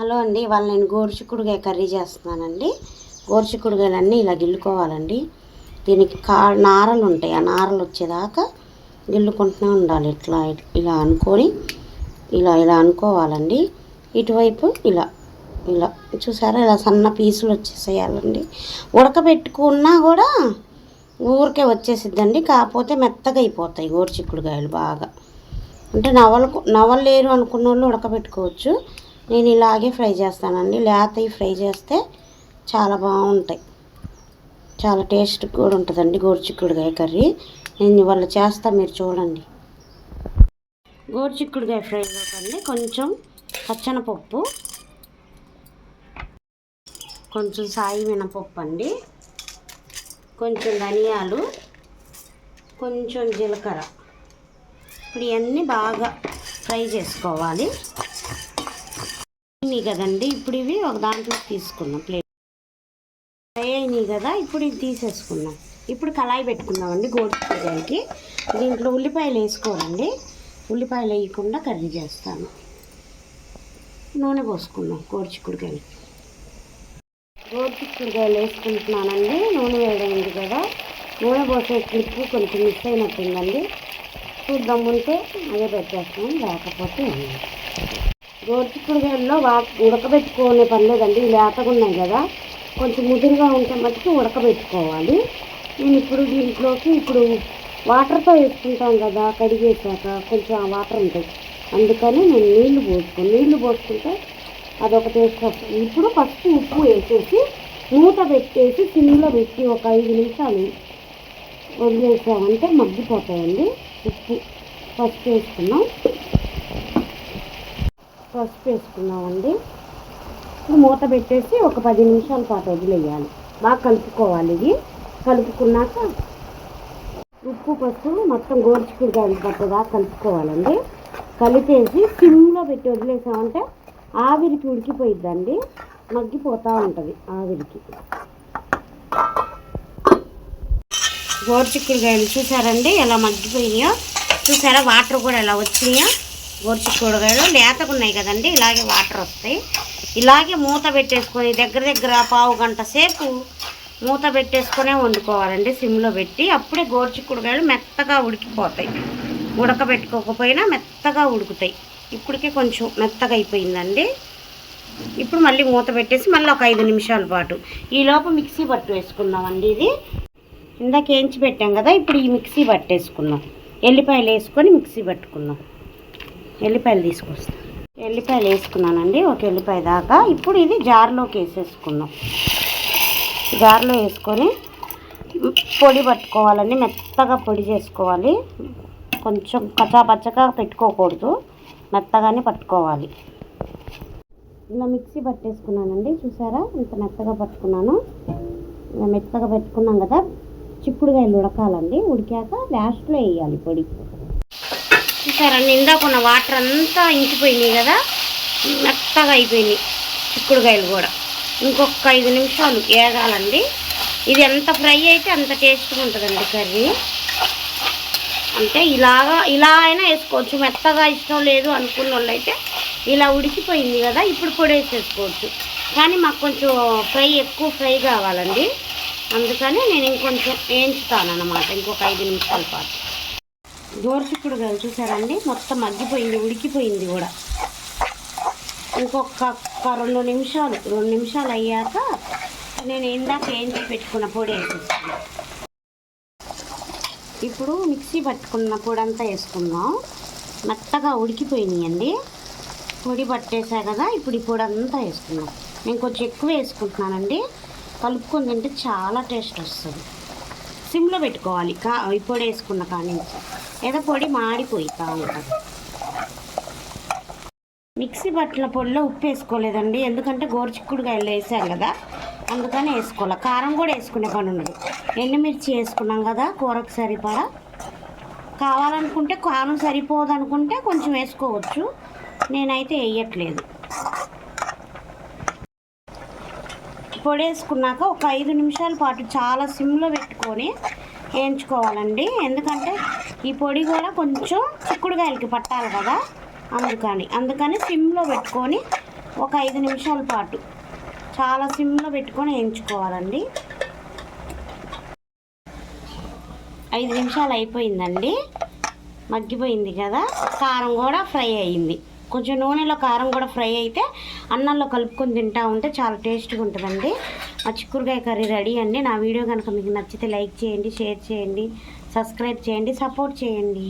Hello అండి, ఇవాళ నేను గోరుచిక్కుడుకాయ కర్రీ చేస్తున్నానండి. గోరుచిక్కుడుకాయలన్నీ ఇలా గిల్లుకోవాలండి. దీనికి నారలు ఉంటాయి, ఆ నారలు వచ్చేదాకా గిల్లుకుంటూనే ఉండాలి. ఇట్లా ఇలా అనుకొని ఇలా ఇలా అనుకోవాలండి. ఇటువైపు ఇలా ఇలా చూసారా, ఇలా సన్న పీసులు వచ్చేసేయాలండి. ఉడకబెట్టుకున్నా కూడా ఊరికే వచ్చేసిద్దండి, కాకపోతే మెత్తగా అయిపోతాయి గోరుచిక్కుడుకాయలు బాగా. అంటే నవలలేరు అనుకున్న వాళ్ళు ఉడకబెట్టుకోవచ్చు. నేను ఇలాగే ఫ్రై చేస్తానండి. లేతవి ఫ్రై చేస్తే చాలా బాగుంటాయి, చాలా టేస్ట్ కూడా ఉంటుందండి గోరుచిక్కుడుకాయ కర్రీ. నేను ఇవాళ చేస్తా, మీరు చూడండి. గోరుచిక్కుడుకాయ ఫ్రైలోకండి కొంచెం పచ్చనపప్పు, కొంచెం సాయి మినపప్పు అండి, కొంచెం ధనియాలు, కొంచెం జీలకర్ర. ఇప్పుడు ఇవన్నీ బాగా ఫ్రై చేసుకోవాలి కదండి. ఇప్పుడు ఇవి ఒక దాంట్లో తీసుకున్నాం, ప్లేట్ ఫ్రై అయినాయి కదా. ఇప్పుడు ఇవి తీసేసుకున్నాం. ఇప్పుడు కళాయి పెట్టుకుందామండి గోరుచిక్కుడుకాయకి. దీంట్లో ఉల్లిపాయలు వేసుకోవాలండి. ఉల్లిపాయలు వేయకుండా కర్రీ చేస్తాను. నూనె పోసుకుందాం గోరుచిక్కుడుకాయలు. గోరుచిక్కుడుకాయలు వేసుకుంటున్నానండి. నూనె వేయడానికి కదా, నూనె పోసే క్లిప్పు కొంచెం మిస్ అయినట్టుందండి. చూద్దాం, ఉంటే అదే పెట్టేస్తాం, లేకపోతే గోరుచిక్కుడుకాయల్లో ఉడకబెట్టుకోనే పర్లేదండి. లేతగా ఉన్నాయి కదా, కొంచెం ముదురుగా ఉంటే మట్టుకు ఉడకబెట్టుకోవాలి. నేను ఇప్పుడు దీంట్లోకి వాటర్తో వేసుకుంటాం కదా, కడిగేసాక కొంచెం ఆ వాటర్ ఉంటాయి, అందుకని నేను నీళ్లు పోసుకుంటే అదొక టేస్ట్ వస్తుంది. ఇప్పుడు ఫస్ట్ ఉప్పు వేసేసి మూత పెట్టేసి సిమ్లో పెట్టి ఒక 5 నిమిషాలు వదిలేసామంటే మగ్గిపోతాయండి. ఉప్పు పసుపు వేసుకున్నామండి. మూత పెట్టేసి ఒక 10 నిమిషాల పాటు వదిలేయాలి. బాగా కలుపుకోవాలి. ఇది కలుపుకున్నాక ఉప్పు పసుపు మొత్తం గోరుచిక్కుడుకాయలు పట్టేదాకా కలుపుకోవాలండి. కలిపేసి సిమ్లో పెట్టి వదిలేసామంటే ఆవిరికి ఉడికిపోయిద్దండి, మగ్గిపోతూ ఉంటుంది ఆవిరికి. గోరుచిక్కుడుకాయలు చూసారండి ఎలా మగ్గిపోయినాయో, చూసారా వాటర్ కూడా ఎలా వచ్చినాయో. గోరుచిక్కుడుకాయలు లేతగా ఉన్నాయి కదండి, ఇలాగే వాటర్ వస్తాయి. ఇలాగే మూత పెట్టేసుకొని దగ్గర పావు గంట సేపు మూత పెట్టేసుకునే వండుకోవాలండి సిమ్లో పెట్టి. అప్పుడే గోరుచిక్కుడుకాయలు మెత్తగా ఉడికిపోతాయి. ఉడకబెట్టుకోకపోయినా మెత్తగా ఉడుకుతాయి. ఇప్పటికే కొంచెం మెత్తగా అయిపోయిందండి. ఇప్పుడు మళ్ళీ మూత పెట్టేసి మళ్ళీ ఒక 5 నిమిషాల పాటు ఈలోపు మిక్సీ పట్టు వేసుకుందామండి. ఇది ఇందాక వేయించి పెట్టాం కదా, ఇప్పుడు ఈ మిక్సీ పట్టేసుకుందాం. ఎల్లిపాయలు వేసుకొని మిక్సీ పట్టుకుందాం. ఎల్లిపాయలు తీసుకొస్తాం. ఎల్లిపాయలు వేసుకున్నానండి, ఒక ఎల్లిపాయ దాకా. ఇప్పుడు ఇది జార్లోకి వేసేసుకుందాం. జార్లో వేసుకొని పొడి పట్టుకోవాలండి, మెత్తగా పొడి చేసుకోవాలి. కొంచెం కచ్చాపచ్చగా పెట్టుకోకూడదు, మెత్తగానే పట్టుకోవాలి. ఇలా మిక్సీ పట్టేసుకున్నానండి. చూసారా ఇంత మెత్తగా పట్టుకున్నాను. ఇలా మెత్తగా పెట్టుకున్నాం కదా, చిక్కుడుకాయలు ఉడకాలండి. ఉడికాక లాస్ట్లో వేయాలి పొడి. చూసారండి, ఇందాకున్న వాటర్ అంతా ఇంకిపోయినాయి కదా, మెత్తగా అయిపోయినాయి చిక్కుడుకాయలు కూడా. ఇంకొక 5 నిమిషాలు వేగాలండి. ఇది ఎంత ఫ్రై అయితే అంత టేస్ట్గా ఉంటుందండి కర్రీ. అంటే ఇలా అయినా వేసుకోవచ్చు. మెత్తగా ఇష్టం లేదు అనుకున్న వాళ్ళు అయితే ఇలా ఉడికిపోయింది కదా, ఇప్పుడు పొడి వేసేసుకోవచ్చు. కానీ మాకు కొంచెం ఎక్కువ ఫ్రై కావాలండి, అందుకని నేను ఇంకొంచెం వేయించుతాను అన్నమాట. ఇంకొక 5 నిమిషాల పాటు. గోరుచిక్కుడుకాయలు చూసారండి మొత్తం మగ్గిపోయింది, ఉడికిపోయింది కూడా. ఇంకొక 2 నిమిషాలు అయ్యాక నేను ఇందాక వేయించి పెట్టుకున్న పొడి వేసేస్తాను. ఇప్పుడు మిక్సీ పట్టుకున్న పొడి అంతా వేసుకుందాం. మెత్తగా ఉడికిపోయినాయండి, పొడి పట్టేసా కదా. ఇప్పుడు ఈ పొడి అంతా వేసుకుందాం. నేను కొంచెం ఎక్కువ వేసుకుంటున్నానండి. కలుపుకొని తింటే చాలా టేస్ట్ వస్తుంది. సిమ్లో పెట్టుకోవాలి ఈ పొడి వేసుకున్న కానీ, ఏదో పొడి మాడిపోయితా ఉంటుంది. మిక్సీ పట్టిన పొడిలో ఉప్పు వేసుకోలేదండి, ఎందుకంటే గోరుచిక్కుడుకాయలు వేసాం కదా, అందుకని వేసుకోవాలి. కారం కూడా వేసుకునే పని ఉండదు. ఎండుమిర్చి వేసుకున్నాం కదా కూరకు సరిపడా. కావాలనుకుంటే కారం సరిపోదు అనుకుంటే కొంచెం వేసుకోవచ్చు, నేనైతే వేయట్లేదు. పొడి వేసుకున్నాక ఒక 5 నిమిషాల పాటు చాలా సిమ్లో పెట్టుకొని వేయించుకోవాలండి. ఎందుకంటే ఈ పొడి కూడా కొంచెం చిక్కుడుకాయలకి పట్టాలి కదా, అందుకని సిమ్లో పెట్టుకొని ఒక 5 నిమిషాల పాటు చాలా సిమ్లో పెట్టుకొని వేయించుకోవాలండి. 5 నిమిషాలు అయిపోయిందండి, మగ్గిపోయింది కదా. కారం కూడా ఫ్రై అయ్యింది. కొంచెం నూనెలో కారం కూడా ఫ్రై అయితే అన్నంలో కలుపుకొని తింటా ఉంటే చాలా టేస్ట్గా ఉంటుందండి. ఆ చిక్కుడుకాయ కర్రీ రెడీ అండి. నా వీడియో కనుక మీకు నచ్చితే లైక్ చేయండి, షేర్ చేయండి, సబ్స్క్రైబ్ చేయండి, సపోర్ట్ చేయండి.